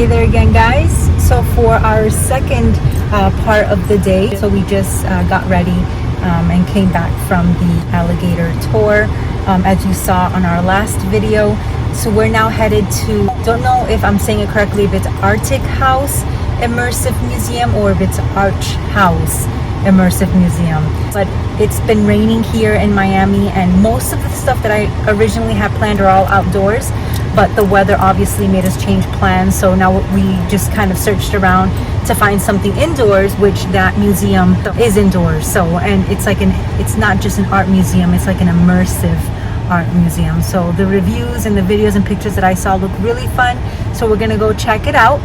Hey there again, guys. So for our second part of the day, so we just got ready and came back from the alligator tour, as you saw on our last video. So we're now headed to, don't know if I'm saying it correctly, if it's Artechouse Immersive Museum or if it's Artechouse Immersive Museum. But it's been raining here in Miami, and most of the stuff that I originally had planned are all outdoors, but the weather obviously made us change plans. So now we just kind of searched around to find something indoors, which that museum is indoors. So, and it's not just an art museum, it's like an immersive art museum. So the reviews and the videos and pictures that I saw look really fun, so we're gonna go check it out.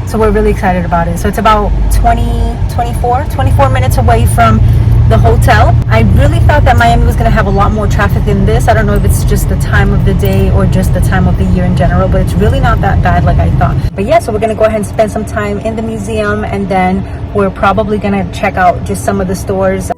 So we're really excited about it. So it's about 24 minutes away from the hotel. I really thought that Miami was gonna have a lot more traffic than this. I don't know if it's just the time of the day or just the time of the year in general, but it's really not that bad like I thought. But yeah, so we're gonna go ahead and spend some time in the museum, and then we're probably gonna check out just some of the stores.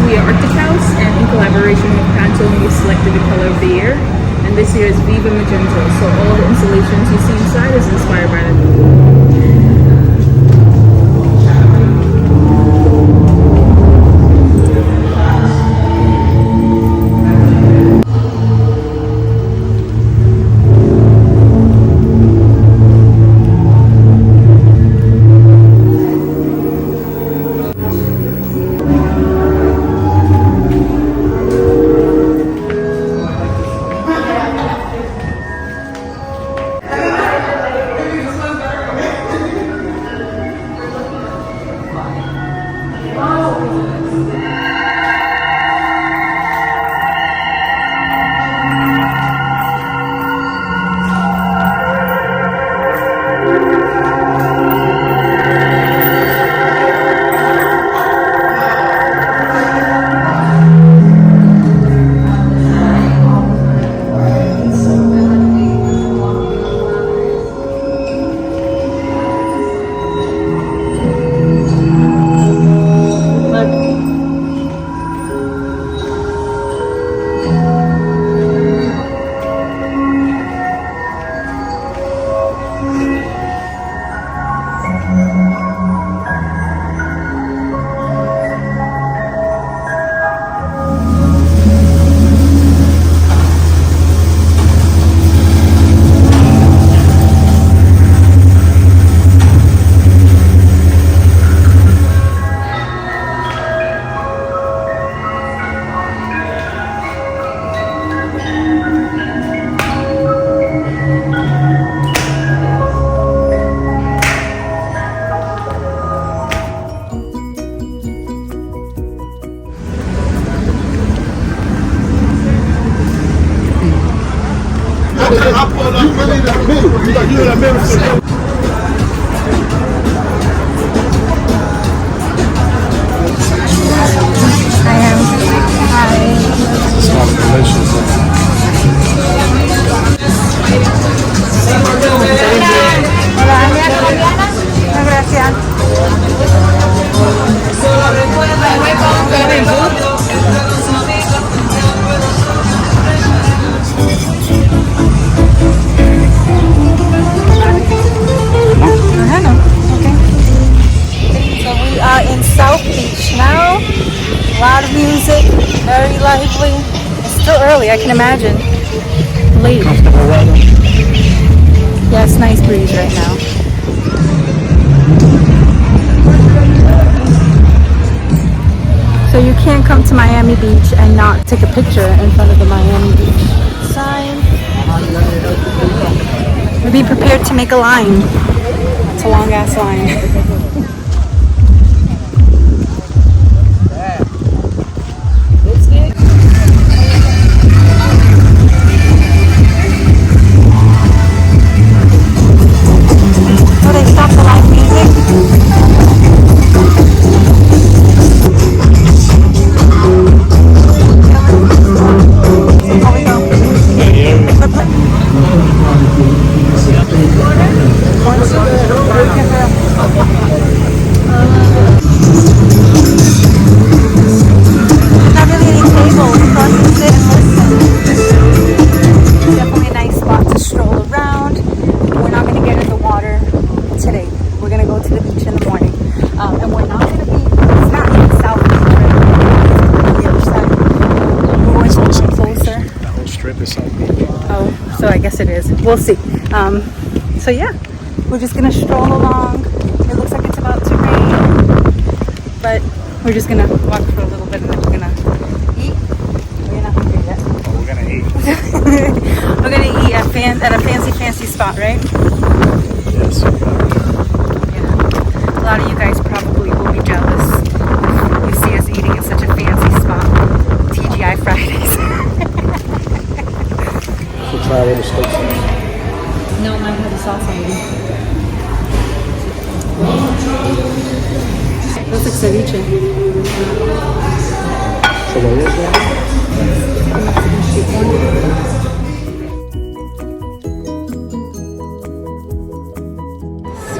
We are Artechouse, and in collaboration with Pantone, we selected the color of the year, and this year is Viva Magenta. So all the installations you see inside is inspired by the in Southbeach now. A lot of music, very lively. It's still early, I can imagine. Late. Comfortable weather. Yeah, it's nice breeze right now. So you can't come to Miami Beach and not take a picture in front of the Miami Beach sign. Be prepared to make a line. It's a long ass line. guess it is. We'll see. So yeah, we're just gonna stroll along. It looks like it's about to rain, but we're just gonna walk for a little bit and then we're gonna eat. We're not hungry yet. Oh, we're gonna eat. We're gonna eat at a fancy spot, right? Yes. Yeah. A lot of you guys probably will be jealous if you see us eating at such a fancy spot. TGI Fridays. Should try a little steak sauce. No, mine has a sauce already. Looks like ceviche. So what is that? Mexican street corn.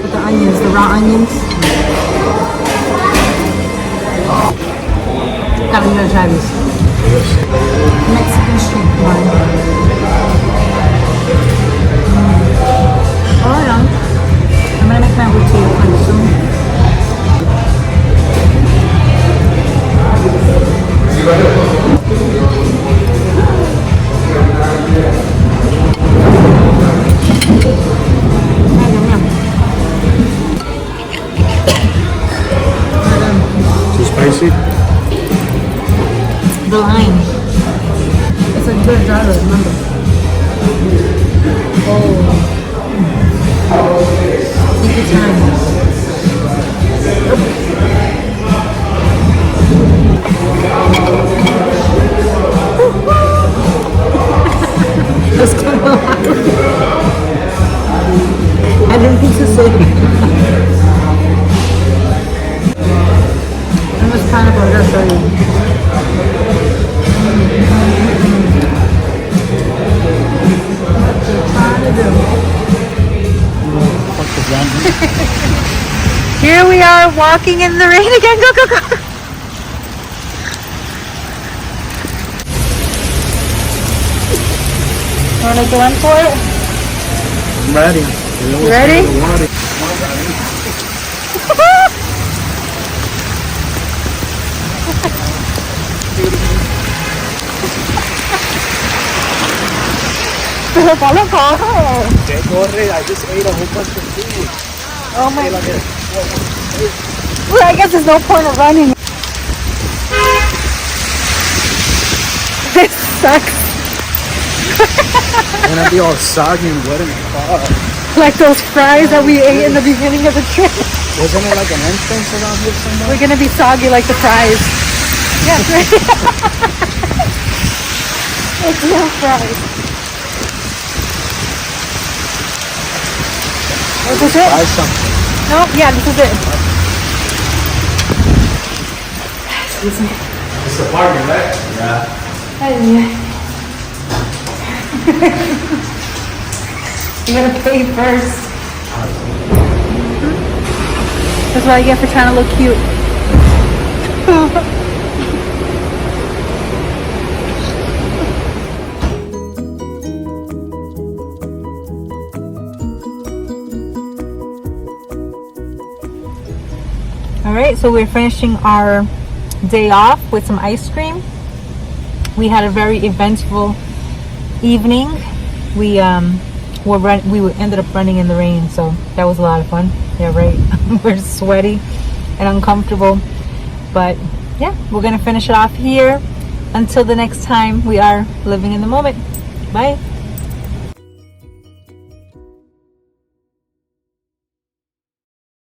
With the onions, the raw onions. Gotta try this. Mexican street corn. Oh yeah. I'm gonna make my routine pretty soon. Too spicy? The lime. It's a good driver, remember. Oh. Take your time. That's kind of loud. I didn't think to say. How much pineapple did I show you? What you trying to do? Fuck the ground. Here we are walking in the rain again. Go, go, go. Want to go in for it? I'm ready. You ready? Follow, follow. I just ate a whole bunch of food. Oh my God. Well, I guess there's no point of running. This sucks. I'm gonna be all soggy and wet in the car. Like those fries that we ate in the beginning of the trip. Wasn't it like an entrance around here somewhere? We're gonna be soggy like the fries. Yes, right? It's no fries. This is it? Try something. No, yeah, this is it. It's the parking, right? Yeah. You're gonna pay first. That's what I get for trying to look cute. Alright, so we're finishing our day off with some ice cream. We had a very eventful evening. We ended up running in the rain, so that was a lot of fun. Yeah, right. We're sweaty and uncomfortable, but yeah, we're gonna finish it off here. Until the next time, we are living in the moment. Bye.